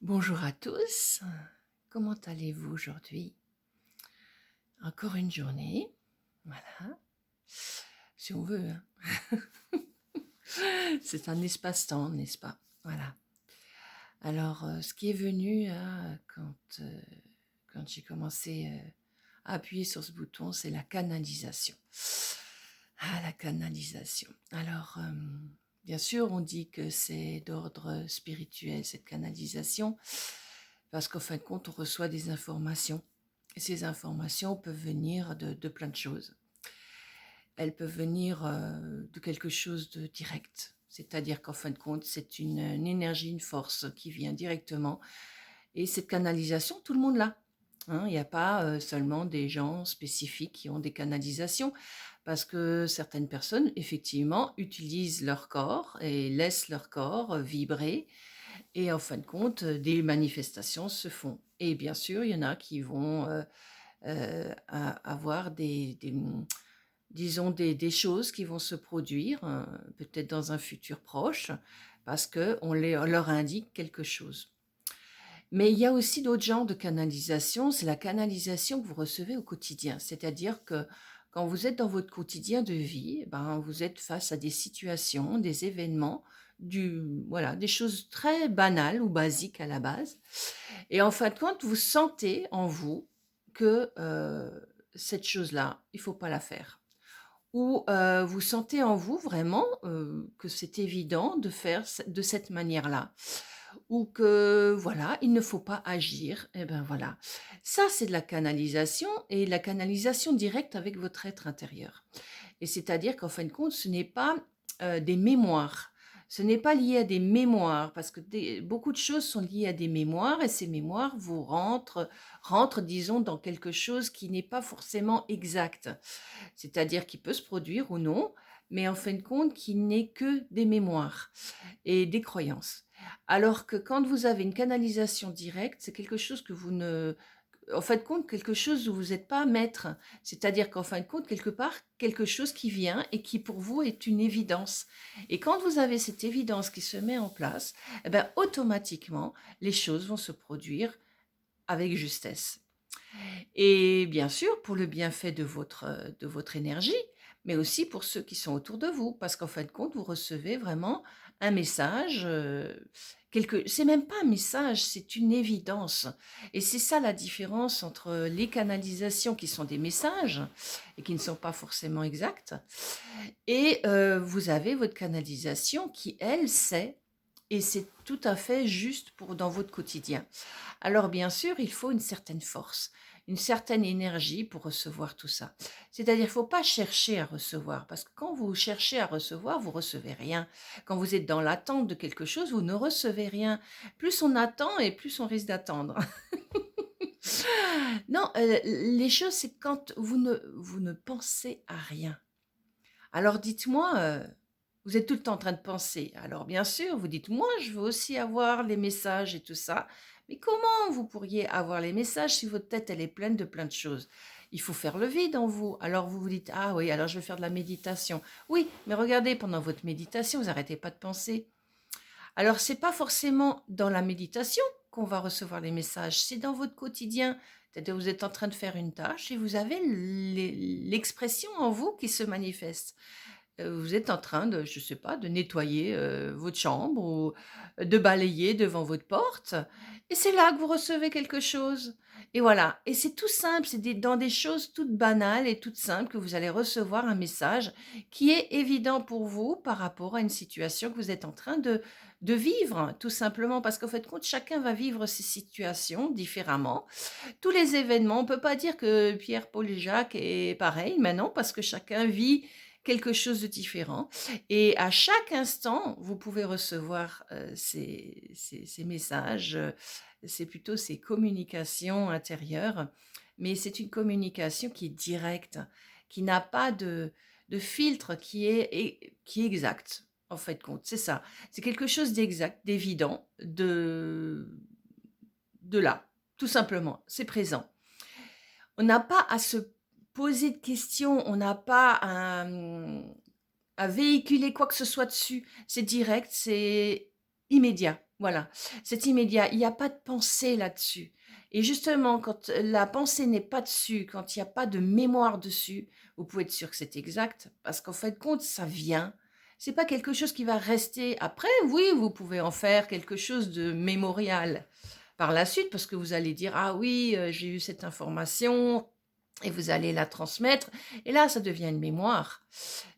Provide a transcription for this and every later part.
Bonjour à tous, comment allez-vous aujourd'hui? Encore une journée, voilà, si on veut, hein. C'est un espace-temps, n'est-ce pas? Voilà. Alors, ce qui est venu là, quand j'ai commencé à appuyer sur ce bouton, c'est la canalisation. Ah, la canalisation. Alors, bien sûr, on dit que c'est d'ordre spirituel, cette canalisation, parce qu'en fin de compte, on reçoit des informations. Et ces informations peuvent venir de plein de choses. Elles peuvent venir de quelque chose de direct. C'est-à-dire qu'en fin de compte, c'est une énergie, une force qui vient directement. Et cette canalisation, tout le monde l'a. Hein, il n'y a pas seulement des gens spécifiques qui ont des canalisations, parce que certaines personnes, effectivement, utilisent leur corps et laissent leur corps vibrer. Et en fin de compte, des manifestations se font. Et bien sûr, il y en a qui vont avoir disons des choses qui vont se produire, peut-être dans un futur proche, parce qu'on leur indique quelque chose. Mais il y a aussi d'autres genres de canalisation, c'est la canalisation que vous recevez au quotidien. C'est-à-dire que quand vous êtes dans votre quotidien de vie, ben, vous êtes face à des situations, des événements, voilà, des choses très banales ou basiques à la base. Et en fin de compte, vous sentez en vous que cette chose-là, il ne faut pas la faire. Ou vous sentez en vous vraiment que c'est évident de faire de cette manière-là. Ou que voilà, il ne faut pas agir. Et ben voilà. Ça, c'est de la canalisation et la canalisation directe avec votre être intérieur. Et c'est-à-dire qu'en fin de compte, ce n'est pas des mémoires. Ce n'est pas lié à des mémoires, parce que beaucoup de choses sont liées à des mémoires, et ces mémoires vous rentrent, disons, dans quelque chose qui n'est pas forcément exact. C'est-à-dire qui peut se produire ou non, mais en fin de compte, qui n'est que des mémoires et des croyances. Alors que quand vous avez une canalisation directe, c'est quelque chose que vous ne en fin de compte, quelque chose où vous n'êtes pas maître. C'est-à-dire qu'en fin de compte, quelque part, quelque chose qui vient et qui pour vous est une évidence. Et quand vous avez cette évidence qui se met en place, eh ben, automatiquement, les choses vont se produire avec justesse. Et bien sûr, pour le bienfait de votre énergie, mais aussi pour ceux qui sont autour de vous, parce qu'en fin de compte, vous recevez vraiment un message, c'est même pas un message, c'est une évidence. Et c'est ça la différence entre les canalisations qui sont des messages et qui ne sont pas forcément exactes, et vous avez votre canalisation qui, elle, sait, et c'est tout à fait juste pour dans votre quotidien. Alors bien sûr, il faut une certaine force, une certaine énergie pour recevoir tout ça. C'est-à-dire, il ne faut pas chercher à recevoir, parce que quand vous cherchez à recevoir, vous recevez rien. Quand vous êtes dans l'attente de quelque chose, vous ne recevez rien. Plus on attend et plus on risque d'attendre. Non, les choses, c'est quand vous ne pensez à rien. Alors dites-moi, vous êtes tout le temps en train de penser. Alors bien sûr, vous dites: «Moi, je veux aussi avoir les messages et tout ça». Mais comment vous pourriez avoir les messages si votre tête, elle est pleine de plein de choses? Il faut faire le vide en vous. Alors vous vous dites: «Ah oui, alors je vais faire de la méditation». Oui, mais regardez, pendant votre méditation, vous arrêtez pas de penser. Alors c'est pas forcément dans la méditation qu'on va recevoir les messages, c'est dans votre quotidien. C'est-à-dire vous êtes en train de faire une tâche et vous avez l'expression en vous qui se manifeste. Vous êtes en train de, je sais pas, de nettoyer, votre chambre ou de balayer devant votre porte, et c'est là que vous recevez quelque chose, et voilà, et c'est tout simple, c'est dans des choses toutes banales et toutes simples que vous allez recevoir un message qui est évident pour vous par rapport à une situation que vous êtes en train de vivre, tout simplement. Parce qu'en fait de compte, chacun va vivre ces situations différemment. Tous les événements, on peut pas dire que Pierre, Paul et Jacques est pareil maintenant, parce que chacun vit quelque chose de différent, et à chaque instant, vous pouvez recevoir, ces messages, c'est plutôt ces communications intérieures, mais c'est une communication qui est directe, qui n'a pas de filtre, qui est exact, en fait compte, c'est ça. C'est quelque chose d'exact, d'évident, de là, tout simplement, c'est présent. On n'a pas à se poser de questions, on n'a pas à véhiculer quoi que ce soit dessus. C'est direct, c'est immédiat. Voilà, c'est immédiat, il n'y a pas de pensée là-dessus. Et justement, quand la pensée n'est pas dessus, quand il n'y a pas de mémoire dessus, vous pouvez être sûr que c'est exact, parce qu'en fait, compte, ça vient. C'est pas quelque chose qui va rester. Après, oui, vous pouvez en faire quelque chose de mémorial par la suite, parce que vous allez dire, ah oui, j'ai eu cette information, et vous allez la transmettre, et là, ça devient une mémoire.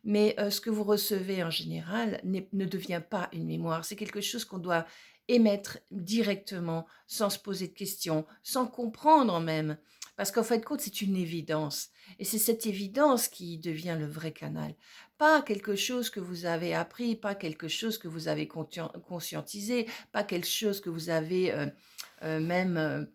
Mais ce que vous recevez en général ne devient pas une mémoire. C'est quelque chose qu'on doit émettre directement, sans se poser de questions, sans comprendre même. Parce qu'en fait, compte, c'est une évidence. Et c'est cette évidence qui devient le vrai canal. Pas quelque chose que vous avez appris, pas quelque chose que vous avez conscientisé, pas quelque chose que vous avez même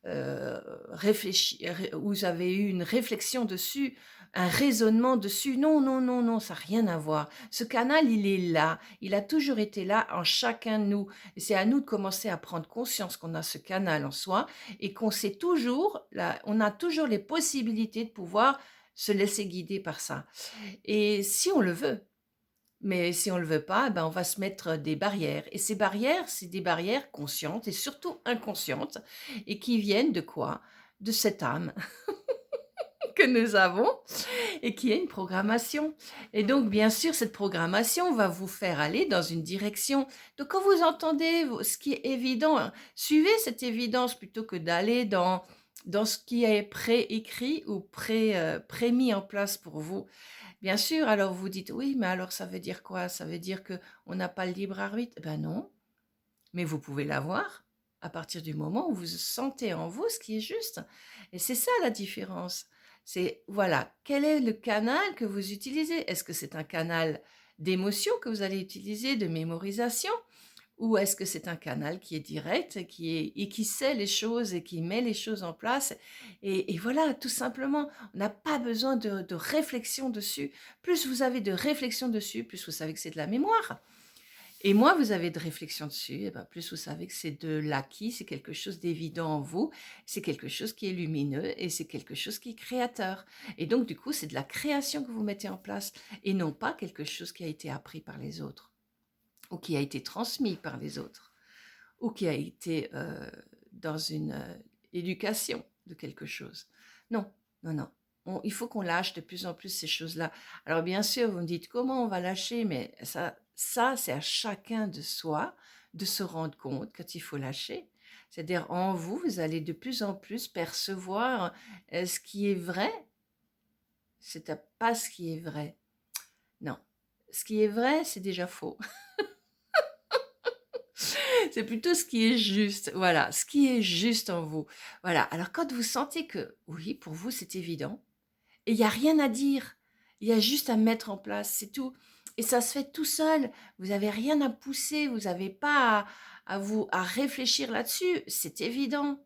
réfléchi, vous avez eu une réflexion dessus, un raisonnement dessus. Non, non, non, non, ça n'a rien à voir. Ce canal, il est là. Il a toujours été là en chacun de nous. Et c'est à nous de commencer à prendre conscience qu'on a ce canal en soi et qu'on sait toujours, là, on a toujours les possibilités de pouvoir se laisser guider par ça. Et si on le veut, mais si on ne le veut pas, ben on va se mettre des barrières. Et ces barrières, c'est des barrières conscientes et surtout inconscientes et qui viennent de quoi? De cette âme que nous avons et qui est une programmation. Et donc, bien sûr, cette programmation va vous faire aller dans une direction. Donc, quand vous entendez ce qui est évident, hein, suivez cette évidence plutôt que d'aller dans ce qui est préécrit ou pré-mis en place pour vous. Bien sûr, alors vous dites, oui, mais alors ça veut dire quoi? Ça veut dire que on n'a pas le libre arbitre? Ben non, mais vous pouvez l'avoir à partir du moment où vous sentez en vous ce qui est juste. Et c'est ça la différence. C'est, voilà, quel est le canal que vous utilisez? Est-ce que c'est un canal d'émotion que vous allez utiliser, de mémorisation? Ou est-ce que c'est un canal qui est direct et qui sait les choses et qui met les choses en place et voilà, tout simplement, on n'a pas besoin de réflexion dessus. Plus vous avez de réflexion dessus, plus vous savez que c'est de la mémoire. Et moins vous avez de réflexion dessus, et ben plus vous savez que c'est de l'acquis, c'est quelque chose d'évident en vous, c'est quelque chose qui est lumineux et c'est quelque chose qui est créateur. Et donc, du coup, c'est de la création que vous mettez en place et non pas quelque chose qui a été appris par les autres ou qui a été transmis par les autres ou qui a été dans une éducation de quelque chose. Non, non, non. Il faut qu'on lâche de plus en plus ces choses-là. Alors bien sûr, vous me dites comment on va lâcher, mais ça c'est à chacun de soi de se rendre compte quand il faut lâcher. C'est-à-dire en vous, vous allez de plus en plus percevoir ce qui est vrai, c'est pas ce qui est vrai. Non, ce qui est vrai, c'est déjà faux. C'est plutôt ce qui est juste, voilà, ce qui est juste en vous. Voilà, alors quand vous sentez que, oui, pour vous, c'est évident, et il n'y a rien à dire, il y a juste à mettre en place, c'est tout. Et ça se fait tout seul, vous n'avez rien à pousser, vous n'avez pas à réfléchir là-dessus, c'est évident.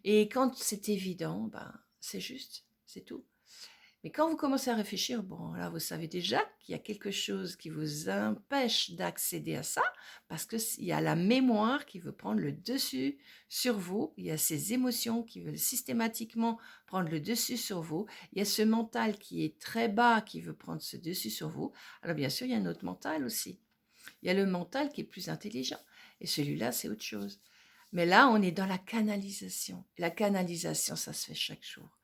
Et quand c'est évident, ben, c'est juste, c'est tout. Mais quand vous commencez à réfléchir, bon, là, vous savez déjà qu'il y a quelque chose qui vous empêche d'accéder à ça, parce qu'il y a la mémoire qui veut prendre le dessus sur vous, il y a ces émotions qui veulent systématiquement prendre le dessus sur vous, il y a ce mental qui est très bas qui veut prendre ce dessus sur vous. Alors bien sûr, il y a notre mental aussi. Il y a le mental qui est plus intelligent, et celui-là, c'est autre chose. Mais là, on est dans la canalisation. Et la canalisation, ça se fait chaque jour.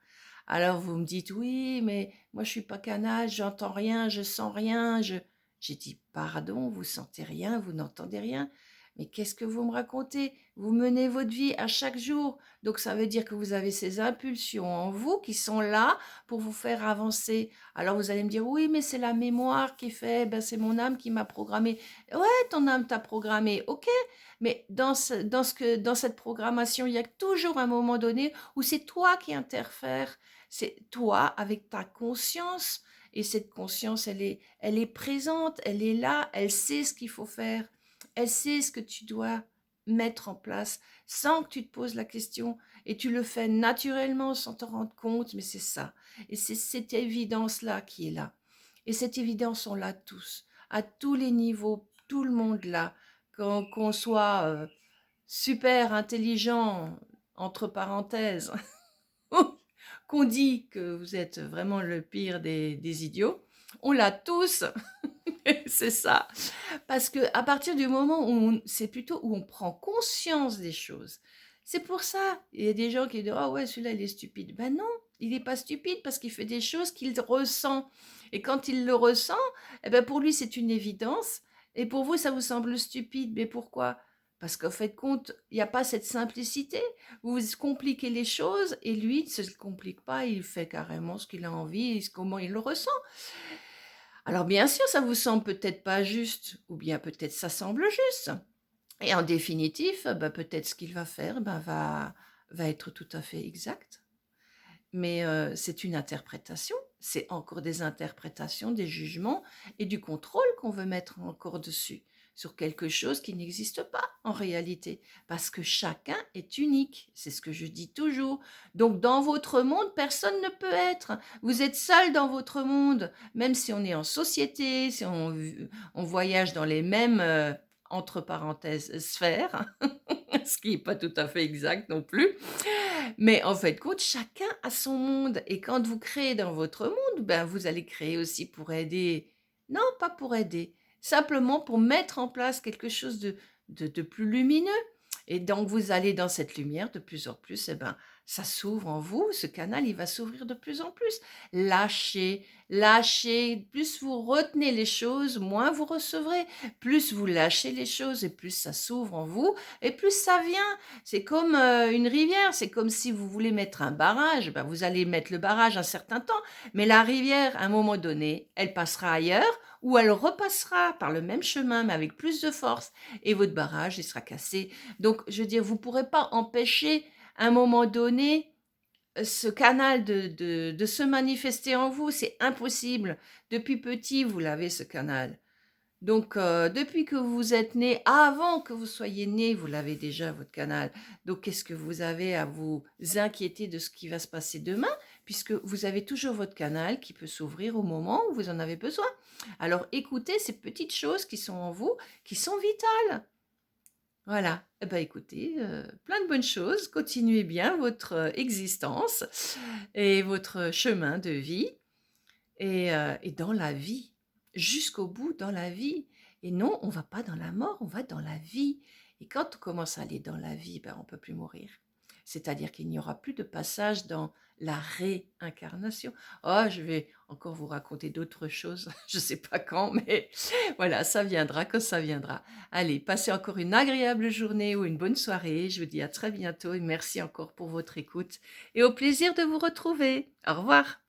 Alors vous me dites: «Oui, mais moi je suis pas canal, j'entends rien, je sens rien, je». J'ai dit: «Pardon, vous sentez rien, vous n'entendez rien? Mais qu'est-ce que vous me racontez? Vous menez votre vie à chaque jour, donc ça veut dire que vous avez ces impulsions en vous qui sont là pour vous faire avancer». Alors vous allez me dire: «Oui, mais c'est la mémoire qui fait, ben, c'est mon âme qui m'a programmé». Ouais, ton âme t'a programmé, OK, mais dans cette programmation, il y a toujours un moment donné où c'est toi qui interfères, c'est toi avec ta conscience et cette conscience, elle est présente, elle est là, elle sait ce qu'il faut faire, elle sait ce que tu dois mettre en place sans que tu te poses la question et tu le fais naturellement sans te rendre compte, mais c'est ça. Et c'est cette évidence-là qui est là. Et cette évidence, on l'a tous, à tous les niveaux, tout le monde là, qu'on soit super intelligent, entre parenthèses, qu'on dit que vous êtes vraiment le pire des idiots, on l'a tous. C'est ça. Parce que à partir du moment où c'est plutôt où on prend conscience des choses. C'est pour ça, il y a des gens qui disent: «Ah ouais, celui-là, il est stupide». Ben non, il n'est pas stupide parce qu'il fait des choses qu'il ressent et quand il le ressent, et ben, pour lui, c'est une évidence et pour vous, ça vous semble stupide. Mais pourquoi? Parce qu'en fait compte, il y a pas cette simplicité. Vous compliquez les choses et lui, il ne se le complique pas, il fait carrément ce qu'il a envie et comment il le ressent. Alors bien sûr, ça vous semble peut-être pas juste, ou bien peut-être ça semble juste. Et en définitif, bah, peut-être ce qu'il va faire, bah, va être tout à fait exact. Mais c'est une interprétation, c'est encore des interprétations, des jugements et du contrôle qu'on veut mettre encore dessus, sur quelque chose qui n'existe pas en réalité, parce que chacun est unique, c'est ce que je dis toujours. Donc dans votre monde, personne ne peut être. Vous êtes seul dans votre monde, même si on est en société, si on voyage dans les mêmes, entre parenthèses, sphères, ce qui n'est pas tout à fait exact non plus. Mais en fait compte, chacun a son monde et quand vous créez dans votre monde, ben, vous allez créer aussi pour aider. Non, pas pour aider, simplement pour mettre en place quelque chose de plus lumineux et donc vous allez dans cette lumière de plus en plus et ben, ça s'ouvre en vous, ce canal, il va s'ouvrir de plus en plus. Lâchez, lâchez, plus vous retenez les choses, moins vous recevrez. Plus vous lâchez les choses et plus ça s'ouvre en vous et plus ça vient. C'est comme, une rivière, c'est comme si vous voulez mettre un barrage, bah, vous allez mettre le barrage un certain temps, mais la rivière, à un moment donné, elle passera ailleurs ou elle repassera par le même chemin, mais avec plus de force et votre barrage, il sera cassé. Donc je veux dire, vous ne pourrez pas empêcher, à un moment donné, ce canal de se manifester en vous, c'est impossible. Depuis petit, vous l'avez ce canal. Donc, depuis que vous êtes né, avant que vous soyez né, vous l'avez déjà votre canal. Donc qu'est-ce que vous avez à vous inquiéter de ce qui va se passer demain? Puisque vous avez toujours votre canal qui peut s'ouvrir au moment où vous en avez besoin. Alors écoutez ces petites choses qui sont en vous, qui sont vitales. Voilà. Eh ben écoutez, plein de bonnes choses. Continuez bien votre, existence et votre chemin de vie et dans la vie, jusqu'au bout dans la vie. Et non, on va pas dans la mort, on va dans la vie. Et quand on commence à aller dans la vie, ben, on peut plus mourir. C'est-à-dire qu'il n'y aura plus de passage dans la réincarnation. Oh, je vais encore vous raconter d'autres choses, je ne sais pas quand, mais voilà, ça viendra quand ça viendra. Allez, passez encore une agréable journée ou une bonne soirée. Je vous dis à très bientôt et merci encore pour votre écoute et au plaisir de vous retrouver. Au revoir.